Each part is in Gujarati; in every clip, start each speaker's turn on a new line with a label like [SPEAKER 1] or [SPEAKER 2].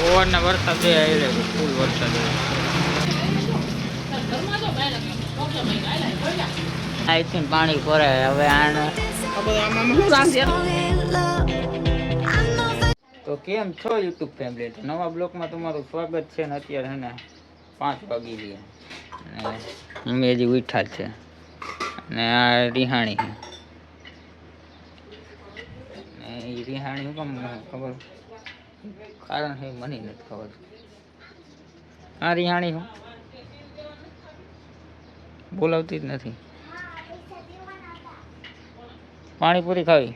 [SPEAKER 1] ઓવરના વરસાદ બે આવી છે, ફૂલ વરસાદ અહીંથી પાણી ભરાય. હવે આને તો કેમ છો યુટ્યુબ ફેમિલી? નવા બ્લોગમાં તમારું સ્વાગત છે. ને અત્યારે હે ને 5 વાગી ગયા અને મમ્મી હજી ઉઠા જ છે. અને આ રિહાણી છે. ને એ રિહાણી શું કામ ખબર કારણ છે મને નથી ખબર. આ રિહાણી હું બોલાવતી જ નથી. પાણીપુરી ખાવી,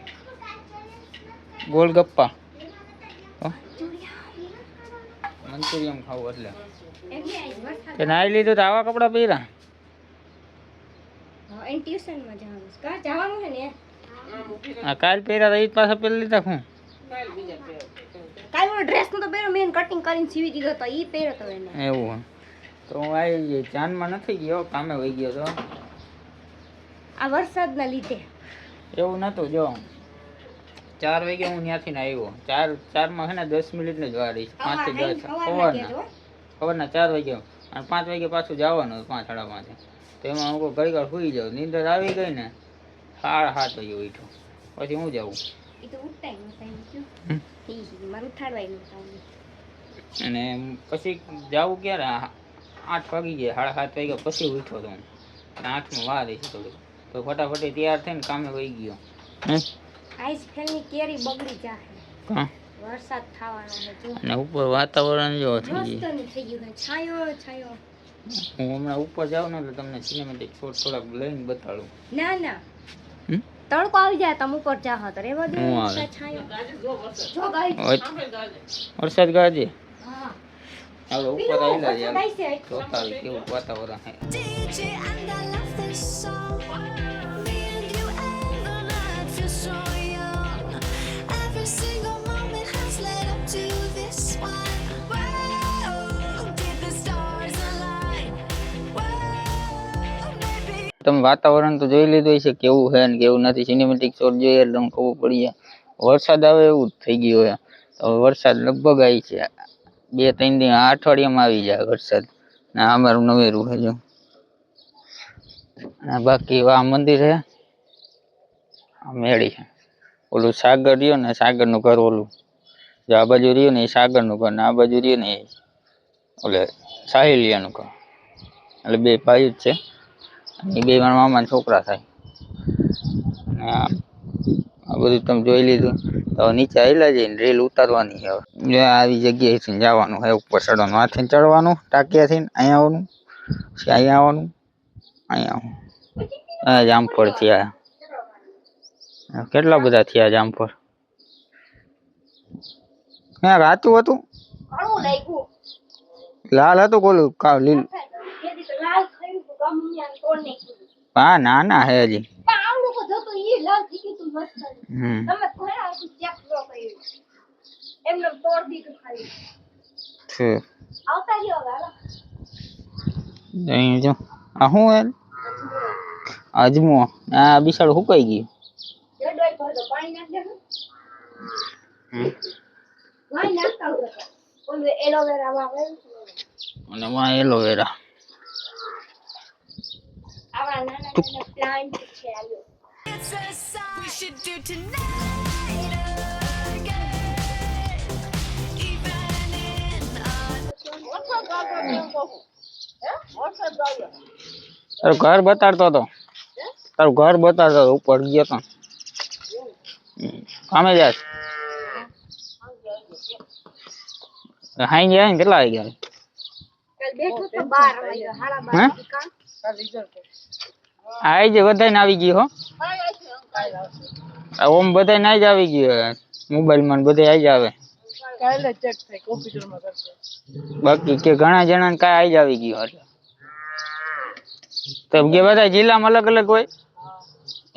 [SPEAKER 1] ગોલગપ્પા, મંચુરિયમ ખાવું એટલે તે નાઈ લીધું તો આવા કપડા પહેર્યા. આ કાલ પહેર્યા ઈ પાછા પહેરી લીધા. હું
[SPEAKER 2] કાલ નો ડ્રેસ નો તો પહેરો મેં કટિંગ કરીને સીવી દીધો તો ઈ પહેરો તો એને.
[SPEAKER 1] એવું તો હું આવી ગઈ જાનમાં નથી ગયો, કામે વહી ગયો તો
[SPEAKER 2] આ વરસાદના લીધે.
[SPEAKER 1] એવું નતું. જો 4 વાગે હું ત્યાંથી ને આવ્યો. 4 માં છે ને 10 મિનિટની જ વાર છે. 5 થી 10 સવારના 4 વાગે અને 5 વાગે પાછું જવાનું 5 સાડા 5. તો એમાં હું ઘડી ઘર સુઈ જાઉં. નીંદર આવી ગઈ ને 7:30 વાગે ઉઠ્યો. પછી હું જાઉં
[SPEAKER 2] ઈ તો ઉઠાય ન થાય મારું ઉઠાડવાય ન થાય.
[SPEAKER 1] અને પછી જાવું ક્યારે 8 વાગી ગયા. 7:30 વાગ્યા પછી ઉઠ્યો તો હું. 8 માં વાર છે થોડી. તો ફટાફટ તૈયાર થઈને કામે વહી ગયો.
[SPEAKER 2] આઈસ્ક્રીમની કેરી બગડી જાહે.
[SPEAKER 1] હા,
[SPEAKER 2] વરસાદ થવાનો છે જો.
[SPEAKER 1] અને ઉપર વાતાવરણ જો થઈ ગયું.
[SPEAKER 2] મસ્ત થઈ ગયું છે. છાયો છાયો.
[SPEAKER 1] હું હમણાં ઉપર જાઉં ને એટલે તમને સિનેમેટિક શોટ થોડાક લઈને બતાડું.
[SPEAKER 2] ના ના તડકો આવી જાય તમે ઉપર જાહો તો રેવા દે. છાયો જો ગાઈસ
[SPEAKER 1] વરસાદ ગાજે.
[SPEAKER 2] હા
[SPEAKER 1] હવે ઉપર આવીલા છે. જોતા કેવું વાતાવરણ છે. તમે વાતાવરણ તો જોઈ લીધું છે કેવું છે ને કેવું નથી. સિનેમેટિક શોટ જોઈએ એટલે ખબર પડી જાય. વરસાદ આવે એવું જ થઈ ગયું છે. હવે વરસાદ લગભગ આવી છે 2-3 દિન અઠવાડિયામાં આવી જાય વરસાદ. ને અમારું નવેરું છે જો. અને બાકી આ મંદિર છે, આ મેળી છે. ઓલું સાગર રહ્યો ને, સાગર નું ઘર ઓલું જો આ બાજુ રહ્યું ને એ સાગર નું ઘર, ને આ બાજુ રહ્યું ને ઓલે સાહિલિયા નું ઘર. એટલે બે ભાઈ જ છે. એ બે મારા મામાના છોકરા થાય. આ બધું તમે જોઈ લીધું. તો નીચે આવેલા જઈને રેલ ઉતારવાની છે. હવે આવી જગ્યાએથી જવાનું છે ઉપર ચડવાનું. આથી ચડવાનું ટાંકિયાથી અહીંયા આવવાનું, અહીંયા આવવાનું, અહીંયા આવવાનું. જામફળ થયા કેટલા બધા થયા જામફળ. હા રાતું હતું લાલ હતું કોલું લીલું. હા નાના હે હજી. જો આ શું હે અજમો. આ બિસાડું સુકાઈ ગયું. અને માં એલોવેરા. તારું ઘર બતાડતો હતો. તારું ઘર બતાડતો હતો ઉપર ગયો તો. કામે જાય હાઈ જાય ને કેટલા આવી ગયા? આઈ જે બધાને આવી ગયું હો. ઓમ બધાને આઈ જ આવી ગયું. મોબાઈલ માં બધે આઈ જ આવે. બાકી કે ઘણા જણા કઈ આઈ જ આવી ગયું. એટલે તો કે બધા જિલ્લામાં અલગ અલગ હોય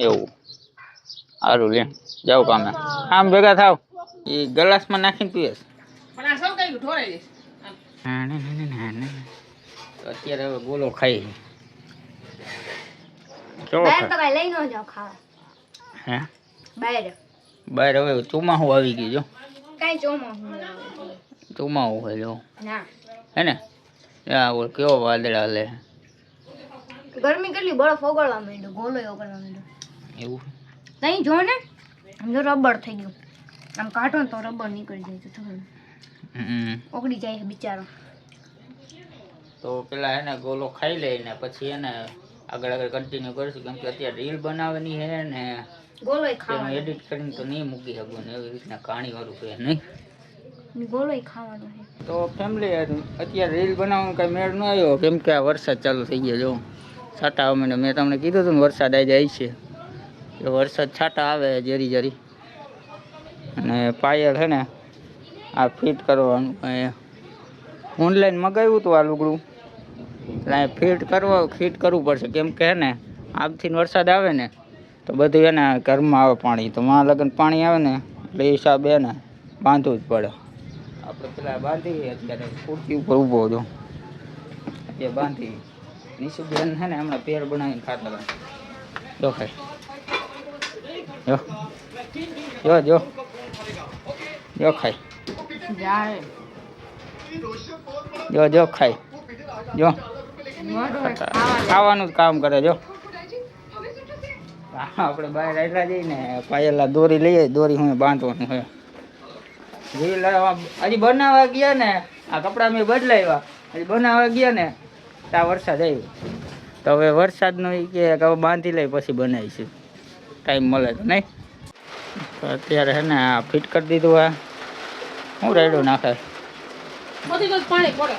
[SPEAKER 1] એવું. સારું લે જાવ કામે. આમ ભેગા થાવ. એ ગ્લાસમાં નાખીને પીએ. અત્યારે હવે ગોલો ખાઈ.
[SPEAKER 2] બહાર તો કઈ લઈ ન જાવ ખાવા.
[SPEAKER 1] હે
[SPEAKER 2] બહાર
[SPEAKER 1] બહાર હવે ચોમાસું આવી ગયું જો.
[SPEAKER 2] કઈ ચોમાસું
[SPEAKER 1] ધુમાવું હોય જો
[SPEAKER 2] ના
[SPEAKER 1] હે ને આ ઓલ કેવો વાદળા લે
[SPEAKER 2] ગરમી કેટલી બરફ ઓગળવા માંડ્યો ગોલો ઓગળવા માંડ્યો
[SPEAKER 1] એવું
[SPEAKER 2] નહીં જો ને આમ જો રબર થઈ ગયું આમ કાઢો ને તો રબર નીકળી જાય તો થોડું ઓગળી જાય છે બિચારો
[SPEAKER 1] તો પેલા એને ગોલો ખાઈ લઈને પછી એને આગળ કન્ટિન્યુ કરીશું કેમ કે અત્યારે રીલ બનાવવાની છે ને
[SPEAKER 2] ગોલોય ખાવાનો
[SPEAKER 1] એડિટ કરીને તો નહીં મૂકી શકું ને એવી રીતના કહાણી વાળું છે નહીં
[SPEAKER 2] ગોલોય ખાવાનો છે
[SPEAKER 1] તો ફેમિલી અત્યારે રીલ બનાવવાનું કઈ મેળ ન આવ્યો કેમ કે આ વરસાદ ચાલુ થઈ ગયો જો છાંટા આવે મેં તમને કીધું હતું ને વરસાદ આવી જાય છે એ વરસાદ છાંટા આવે જરી જરી અને પાયલ છે ને આ ફિટ કરવાનું ઓનલાઈન મગાવ્યું હતું આ લુગડું એટલે ફિટ કરવું પડશે કેમ કે હે ને આગથી વરસાદ આવે ને તો બધું એને ઘરમાં આવે પાણી તો માં લગન પાણી આવે ને એટલે એ હિસાબે એને બાંધવું જ પડે આપણે પેલા બાંધી અત્યારે કુર્તી ઉપર ઊભો હતો અત્યારે બાંધી નિશુબેન છે ને હમણાં પેર બનાવીને ખાતા જો ખાય જો ખાય જો ખાય જો ખાવાનું જ કામ કરે જો આપણે બહાર આવેલા જઈને પાયેલા દોરી લઈએ દોરી હું બાંધવાનું હોય હજી બનાવવા ગયા ને આ કપડા મેં બદલાવ્યા હજી બનાવવા ગયા ને ત્યાં વરસાદ આવ્યો તો હવે વરસાદનો કે હવે બાંધી લઈ પછી બનાવીશું ટાઈમ મળે તો નહીં તો અત્યારે છે ને આ ફિટ કરી દીધું આ શું રેડું નાખે
[SPEAKER 2] પાણી પડે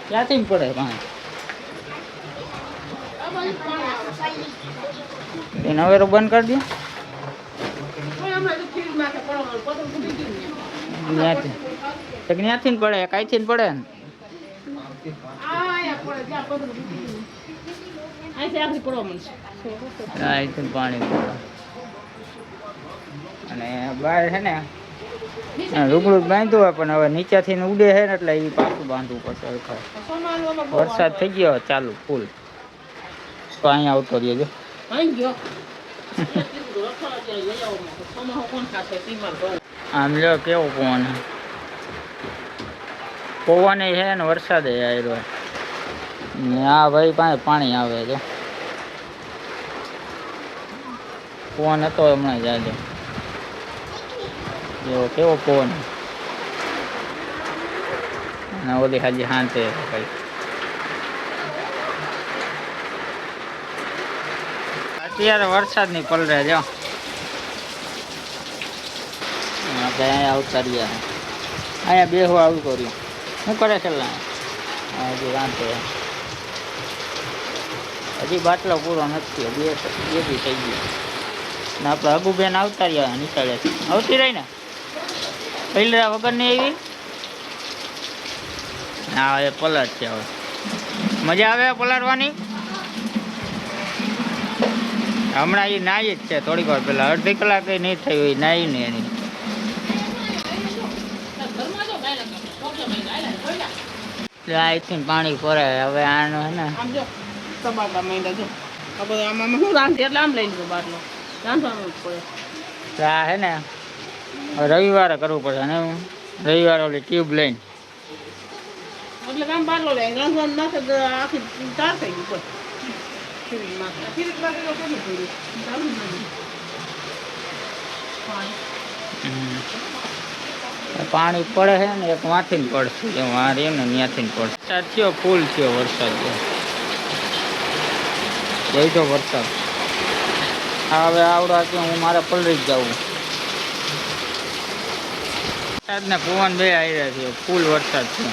[SPEAKER 1] ક્યાંથી પડે પાણી એને હવે બંધ કરી દે ત્યાંથી પડે કાંઈથી પડે ને અહીંથી પાણી પડે અને બહાર છે ને રૂગડું બાંધ્યું હોય પણ હવે નીચેથી ઉડે છે ને એટલે એ પાછું બાંધવું પડશે વરસાદ થઈ ગયો ચાલુ ફૂલ તો અહીંયા આવતો રહ્યો આમ લો કેવો પવન છે ને વરસાદ આવ્યો ને આ ભાઈ પાસે પાણી આવે છે પવન હતો હમણાં જાય જો કેવો પવન અને ઓલી હાજી શાંતિ ભાઈ અત્યારે વરસાદ ની પલરે જો આપણે અહીંયા આવતા રહ્યા અહીંયા બેહવા આવું કર્યું શું કરે છે હજી વાંધો હજી બાટલો પૂરો નથી બે બી થઈ ગયો ને આપણે અબુબેન આવતા રહ્યા નિશાળે આવતી રહી ને પહેલા વગર ની આવી હા એ પલટ છે હવે મજા આવે પલાળવાની હમણાં એ નાઈ જ છે થોડીક વાર પહેલા અડધી કલાક નહીં થઈ હોય નાઈ ને એની અહીંથી પાણી ભરાય હવે આનો હે ને આ હે ને રવિવારે કરવું પડશે ને રવિવારે ઓલી ટ્યુબ લઈને પાણી પડે છે ને એક વાંથી પડશે જો મારે એમ ને ત્યાંથી પડશે વરસાદ થયો ફૂલ થયો વરસાદ જઈ તો વરસાદ હવે આવડા કે હું મારે પલળી જ જાઉં વરસાદ ને પવન બે આવી રહ્યા છે ફૂલ વરસાદ છે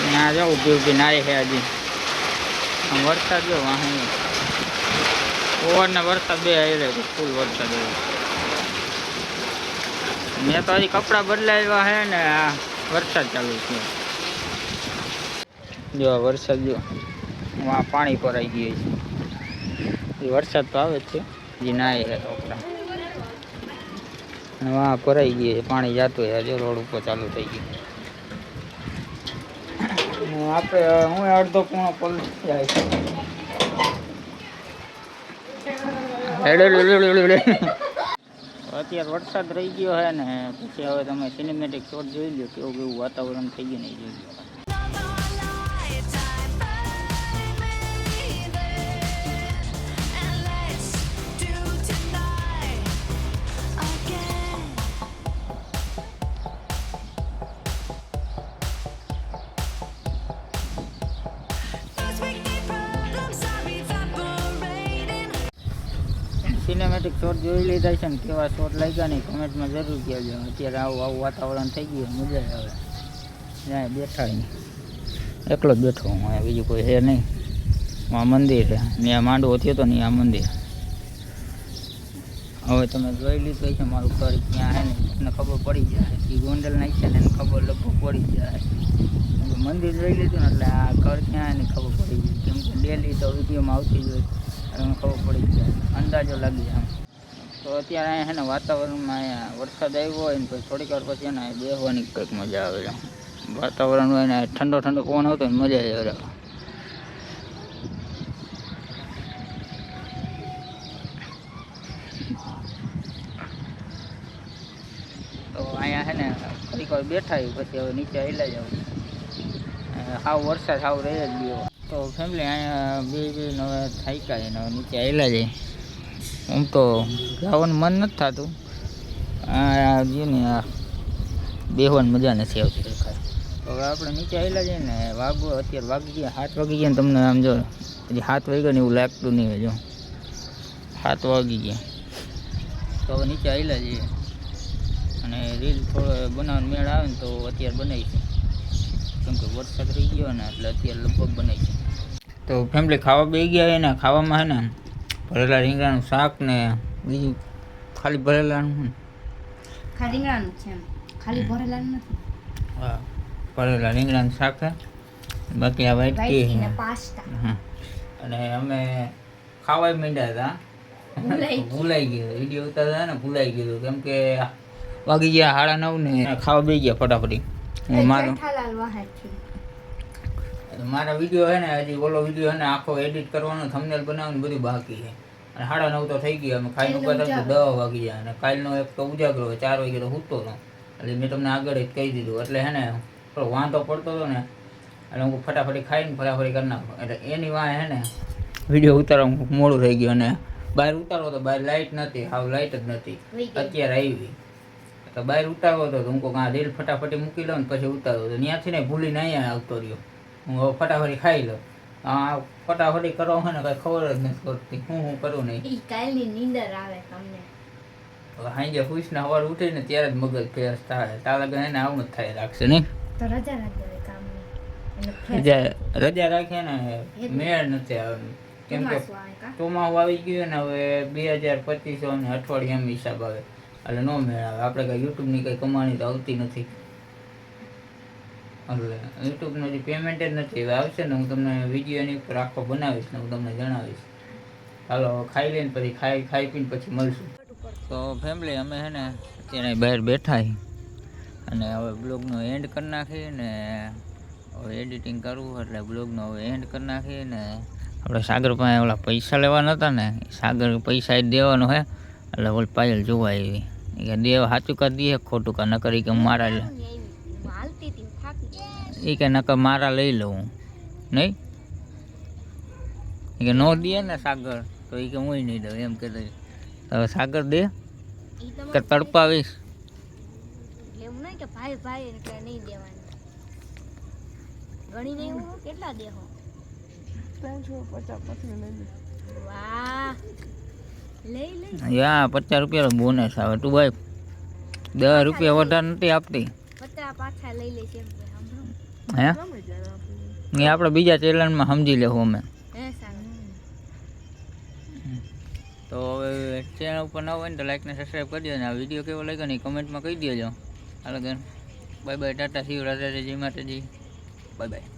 [SPEAKER 1] ત્યાં જાઉં ઊભી નાય છે હજી વરસાદ જો વાહન પવન ને વરસાદ બે આવી રહ્યા છે ફૂલ વરસાદ મેં તો હજી કપડાં બદલાવ્યા છે ને આ વરસાદ ચાલુ છે જો વરસાદ જો પાણી ભરાઈ ગયું છે વરસાદ તો આવે જ છે હજી નાય છે કપડાં અને વાં ભરાઈ ગયું છે પાણી જતું છે જો રોડ ઉપર ચાલુ થઈ ગયું આપણે હું અડધો પૂર્ણ પલટી જાય અત્યારે વરસાદ રહી ગયો છે ને પછી હવે તમે સિનેમેટિક શોટ જોઈ લો કેવું કેવું વાતાવરણ થઈ ગયું નહીં જોઈ લો. સિનેમેટિક શોટ જોઈ લીધા છે ને કેવા શોટ લાગ્યા નહીં કમેન્ટમાં જરૂર કહેજો. અત્યારે આવું વાતાવરણ થઈ ગયું મજા આવે. ત્યાં બેઠા નહીં એકલો જ બેઠો હું, અહીંયા બીજું કોઈ છે નહીં. આ મંદિર છે ત્યાં માંડવો થયો હતો ને આ મંદિર. હવે તમે જોઈ લીધું છે મારું ઘર ક્યાં છે ને તમને ખબર પડી જાય. એ ગોંડલ નાખી છે ને એને ખબર લગભગ પડી જાય. મંદિર જોઈ લીધું ને એટલે આ ઘર ક્યાં એને ખબર પડી જાય. કેમ કે ડેલી તો વિડીયોમાં આવતી જ હોય એટલે ખબર પડી જાય, અંદાજો લાગી જાય. તો અત્યારે અહીંયા છે ને વાતાવરણમાં અહીંયા વરસાદ આવ્યો હોય ને પછી થોડીક વાર પછી એને બેસવાની કંઈક મજા આવે છે. વાતાવરણ હોય ને ઠંડો ઠંડો પવન આવતો ને મજા આવે. તો અહીંયા છે ને થોડીક વાર બેઠા પછી હવે નીચે હેલા જાવ. હાવ વરસાદ હાવ રહી જ ગયો. તો ફેમિલી અહીંયા બે હવે થાક્યા ને હવે નીચે હેલા જાય. આમ તો જવાનું મન નથી થતું. આ જે ને આ બેહવાની મજા નથી આવતી દેખાય. તો હવે આપણે નીચે હેલા જઈએ ને અત્યારે વાગી ગયા 7 વાગી ગયા ને તમને આમ જો હજી 7 વાગ્યા ને એવું લાગતું નહીં હોય. જો 7 વાગી ગયા તો હવે નીચે હેલા જઈએ અને રીલ થોડો બનાવવાનો મેળ આવે ને તો અત્યારે બનાવીશું. કેમ કે વરસાદ રહી ગયો ને એટલે અત્યારે લગભગ બનાવીશું. તો ફેમિલી ખાવા બે ગયા એને ખાવામાં છે ને ભરેલા રીંગણાનું શાક ને બીજું ખાલી ભરેલાનું
[SPEAKER 2] રીંગણાનું છે ખાલી ભરેલાનું નથી.
[SPEAKER 1] હા ભરેલા રીંગણાનું શાક છે બાકી આ વાટકી
[SPEAKER 2] અને પાસ્તા.
[SPEAKER 1] અને અમે ખાવા માંડ્યા હતા ભૂલાઈ ગયું વિડીયો ઉતારતા ને ભૂલાઈ ગયું કેમ કે વાગી ગયા 9:30 ને ખાવા બે ગયા ફટાફટી. મારા વિડીયો છે ને હજી ઓલો વિડીયો છે ને આખો એડિટ કરવાનો થંબનેલ બનાવવાનું બધું બાકી છે. અને 9:30 તો થઈ ગયા. અમે ખાઈને ઉભા થતા 10 વાગી ગયા. અને કાલનો એક તો ઉજાગરો 4 વાગે તો સૂતો હતો એટલે મેં તમને આગળ જ કહી દીધું. એટલે છે ને થોડો વાંધો પડતો હતો ને એટલે હું ફટાફટી ખાઈને ફટાફટી કરી નાખું. એટલે એની વાંહે છે ને વિડીયો ઉતારવા મોડું થઈ ગયું. અને બહાર ઉતારવો તો બહાર લાઇટ નથી, હાવ લાઇટ જ નથી. અત્યારે આવી તો બહાર ઉતારવો હતો તો હું કહું આ રીલ ફટાફટી મૂકી લઉં ને પછી ઉતારવો તો ત્યાંથી ને ભૂલીને અહીંયા આવતો રહ્યો. હું હવે ફટાફટી ખાઈ લઉં. આ ફટાફટી કરો છે ને કાંઈ ખબર જ નથી પડતી હું કરું નહીં.
[SPEAKER 2] કાલની નીંદર આવે તમને
[SPEAKER 1] સાંજે ખુશને સવાર ઉઠીને ત્યારે જ મગજ ફ્રેશ થાય. તારા લગન એને આવું જ થાય રાખશે નહીં.
[SPEAKER 2] તો રજા રાખી કામની
[SPEAKER 1] રજા રાખીએ ને મેળ નથી આવે. કેમ કે ચોમાસું આવી ગયું ને હવે 2025 ને અઠવાડિયે એમ હિસાબ આવે એટલે નો મેળ આવે. આપણે કાંઈ યુટ્યુબની કંઈ કમાણી તો આવતી નથી એટલે યુટ્યુબનું જે પેમેન્ટ જ નથી હવે આવશે ને હું તમને વિડીયો એની ઉપર આખો બનાવીશ ને હું તમને જણાવીશ. હાલો ખાઈ લઈને પછી ખાઈ પીને પછી મળશું. તો ફેમિલી અમે છે ને અત્યારે બહાર બેઠા અને હવે બ્લોગનો એન્ડ કરી નાખીએ ને હવે એડિટિંગ કરવું એટલે બ્લોગનો હવે એન્ડ કરી નાખીએ ને આપણે સાગર પાસે ઓલા પૈસા લેવાના હતા ને સાગર પૈસા જ દેવાનો હે એટલે ઓલ પાયલ જોવા આવી કે દેવ સાચું કરી દઈએ ખોટું કા ન કરી કે મારા એ કે નકર મારા લઈ લઉં નહીં કે નો દે ને સાગર તો એ કે હું નહીં દઉં એમ કે હવે સાગર દે કે તડપાવીશ
[SPEAKER 2] એવું નહીં કે ભાઈ ભાઈ એટલે નહીં દેવાનું ગણી નહીં કેટલા દેહો 350 લઈ લે. વાહ લઈ
[SPEAKER 1] યા 50 રૂપિયા બોનસ આવે. તું ભાઈ 10 રૂપિયા વધારે નથી આપતી.
[SPEAKER 2] 50 પાછા લઈ લે છે
[SPEAKER 1] હે એ આપણે બીજા ચેનલમાં સમજી લેવું અમે. તો હવે ચેનલ ઉપર ન હોય ને તો લાઈક ને સબસ્ક્રાઈબ કરી દેજો. આ વિડીયો કેવો લાગ્યો ને કમેન્ટમાં કહી દેજો. હાલો બેન bye bye Tata C you Radhe જય માતાજી બાય બાય.